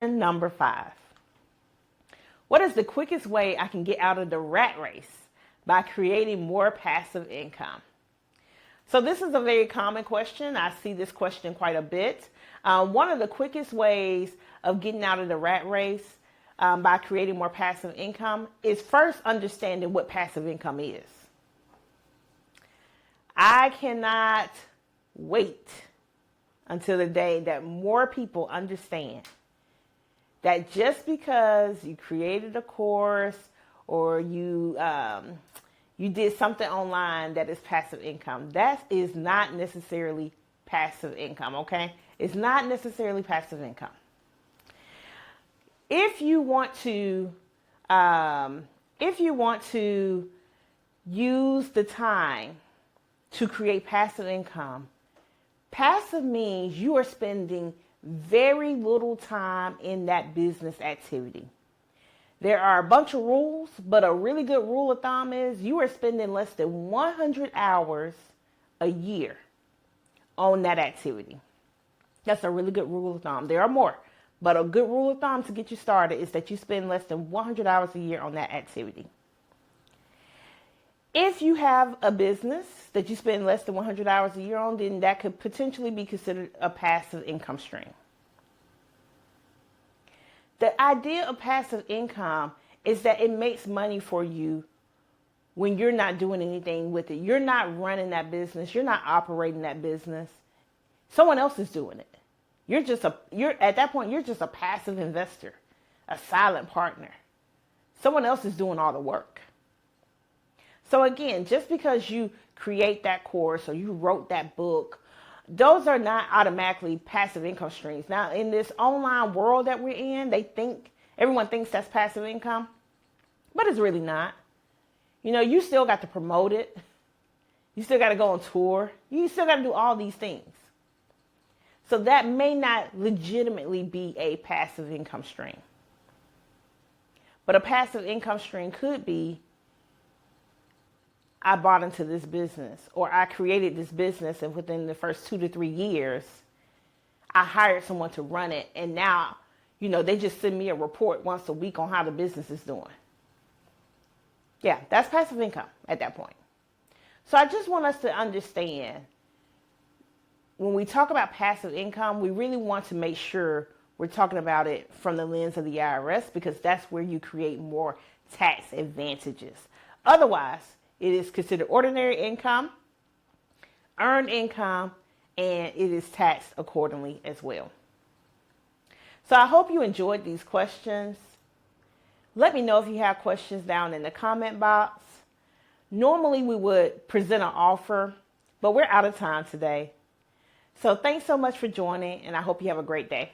Number 5. What is the quickest way I can get out of the rat race by creating more passive income? So this is a very common question. I see this question quite a bit. One of the quickest ways of getting out of the rat race by creating more passive income is first understanding what passive income is. I cannot wait until the day that more people understand that just because you created a course or you did something online that is passive income, that is not necessarily passive income, okay? It's not necessarily passive income. If you want to use the time to create passive income, passive means you are spending very little time in that business activity. There are a bunch of rules, but a really good rule of thumb is you are spending less than 100 hours a year on that activity. That's a really good rule of thumb. There are more, but a good rule of thumb to get you started is that you spend less than 100 hours a year on that activity. If you have a business that you spend less than 100 hours a year on, then that could potentially be considered a passive income stream. The idea of passive income is that it makes money for you when you're not doing anything with it. You're not running that business. You're not operating that business. Someone else is doing it. At that point, you're just a passive investor, a silent partner. Someone else is doing all the work. So again, just because you create that course or you wrote that book, those are not automatically passive income streams. Now, in this online world that we're in, everyone thinks that's passive income, but it's really not. You still got to promote it. You still got to go on tour. You still got to do all these things. So that may not legitimately be a passive income stream. But a passive income stream could be, I bought into this business, or I created this business, and within the first 2 to 3 years, I hired someone to run it, and now, they just send me a report once a week on how the business is doing. Yeah, that's passive income at that point. So I just want us to understand, when we talk about passive income, we really want to make sure we're talking about it from the lens of the IRS, because that's where you create more tax advantages. Otherwise, it is considered ordinary income, earned income, and it is taxed accordingly as well. So I hope you enjoyed these questions. Let me know if you have questions down in the comment box. Normally we would present an offer, but we're out of time today. So thanks so much for joining, and I hope you have a great day.